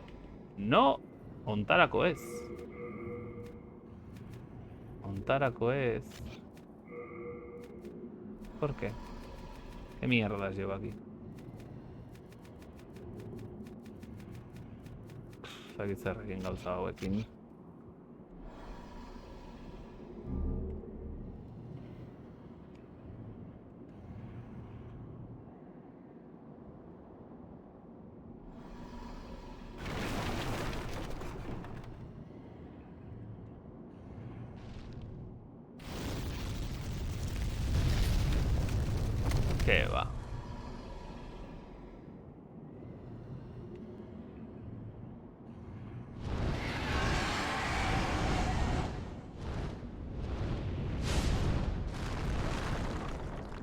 No. Ontarako ez. Ontarako ez. ¿Por qué? ¿Qué mierdas llevo aquí? Zakit zerrekin gauza hauekin. ¿Qué va?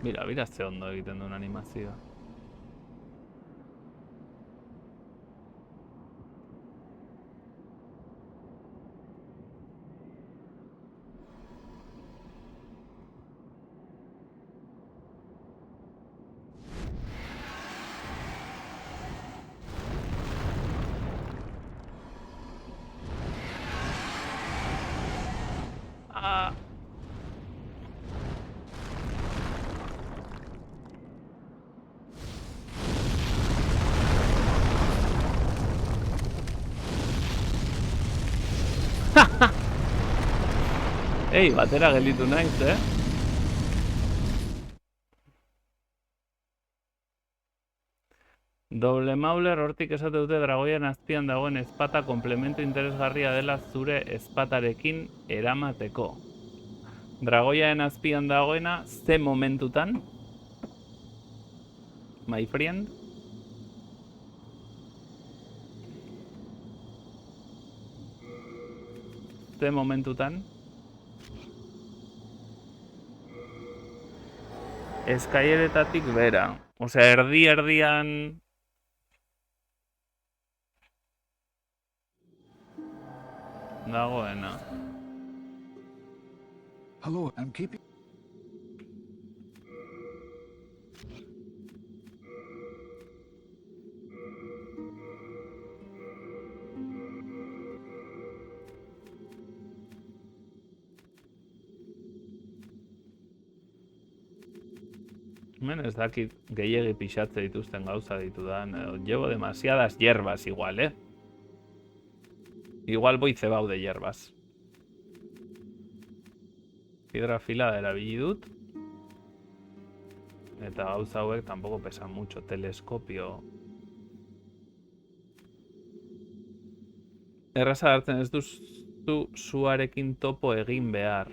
Mira, mira ze ondo egiten duen animazioa. Ah. Ei, batera gelditu naiz, Doble Mauler hortik esate dute dragoian azpian dagoen ezpata komplemento interesgarria dela zure ezpatarekin eramateko. Dragoiaen azpian dagoena ze momentutan? My friend? Ze momentutan? Eskaileretatik bera. Osea, erdian... dagoena. Hello, I'm keeping... Hemen ez dakit gehiegi pixatze dituzten gauza ditudan. Llevo demasiadas hierbas igual, Igual voy cebau de hierbas. Piedra afilada erabili dut. Eta gauza hauek tampoco pesan mucho. Teleskopio. Erraza hartzen ez duzu zuarekin topo egin behar.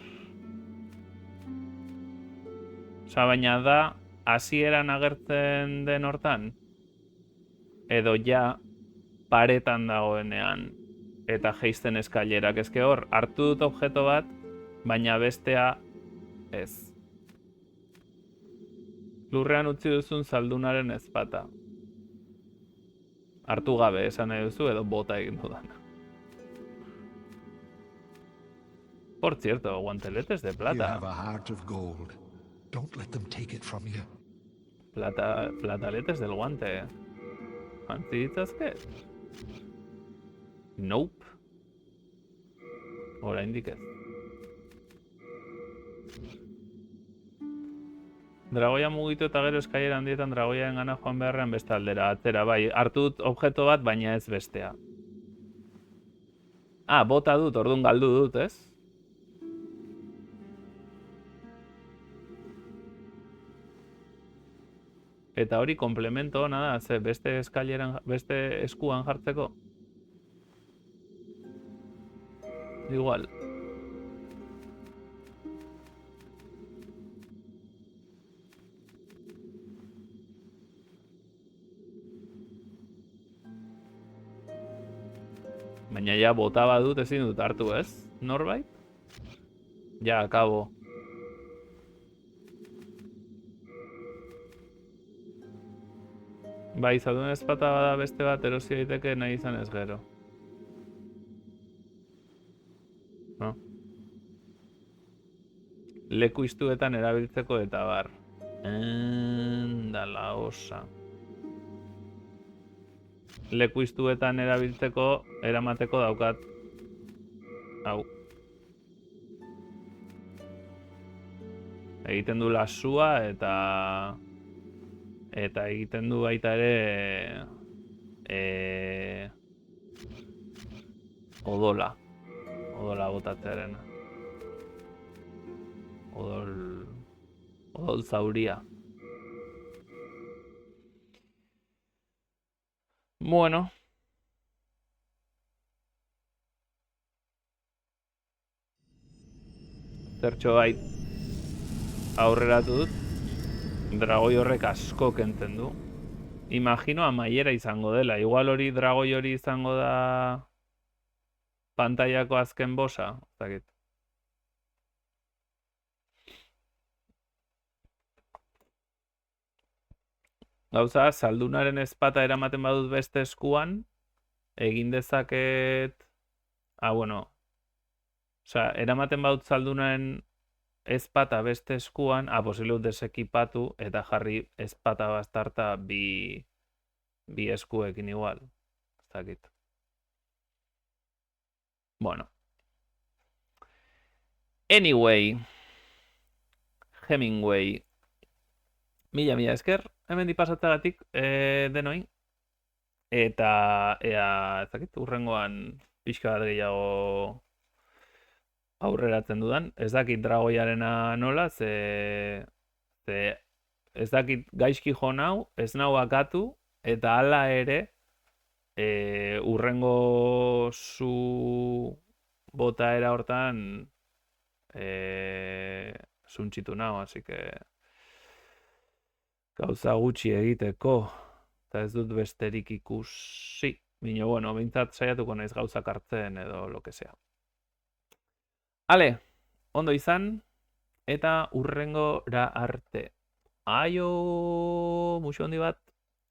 Osa, baina da hasieran agertzen den hortan? Edo ja paretan dagoenean eta jeisten eskailerak. Ezke hor, hartu dut objeto bat, baina bestea ez. Lurrean utzi duzun zaldunaren ezpata. Hartu gabe esan nahi duzu edo bota egin dudan. Por cierto, guanteletes de You plata. have a heart of gold. Don't let them take it from you. Plataletes del guante. Jantzi ditzazke? Nope. Oraindik ez. Dragoia mugitu eta gero eskailera handietan dragoiaren gana joan beharrean beste aldera, atzera, bai, hartu dut objeto bat, baina ez bestea. Ah, bota dut, orduan galdu dut, ez? Eta hori komplemento hona da, ze beste eskaileran, beste eskuan jartzeko. Igual. Baina ja bota badut ezin dut hartu, ez? Norbait? Ja, akabo. Bai, zaldun ezpata bada beste bat erosi daiteke nahi izan ez gero. No? Leku iztuetan erabiltzeko eta bar. Dala osa. Leku iztuetan erabiltzeko, eramateko daukat. Hau. Egiten du lasua eta egiten du baita ere odola botatzearen. Odol zauria. Bueno. Zertxo bait aurreratu dut. Dragoi horrek asko kentzen du. Imagino amaiera izango dela. Igual hori dragoi hori izango da pantailako azken bosa. Zakit. Gauza, zaldunaren ezpata eramaten badut beste eskuan, egin dezaket... bueno. Osea, eramaten badut zaldunaren ezpata beste eskuan, posible dut desekipatu eta jarri ezpata bastarta bi eskuekin igual. Zakit. Bueno. Anyway. Hemingway. Mila esker, hemen dipasatzagatik denoi. Eta, ez dakit, urrengoan pixka bat gehiago aurreratzen dudan. Ez dakit dragoiarena nola, ze ez dakit gaizki jo nau, ez nau akatu, eta hala ere, urrengo zu botaera hortan zuntxitu nau, así que gauza gutxi egiteko, eta ez dut besterik ikusi. Bino, bueno, bintzat saiatuko naiz gauzak hartzen edo lo que sea. Ale, ondo izan, eta urrengora arte. Aio, muxo handi bat.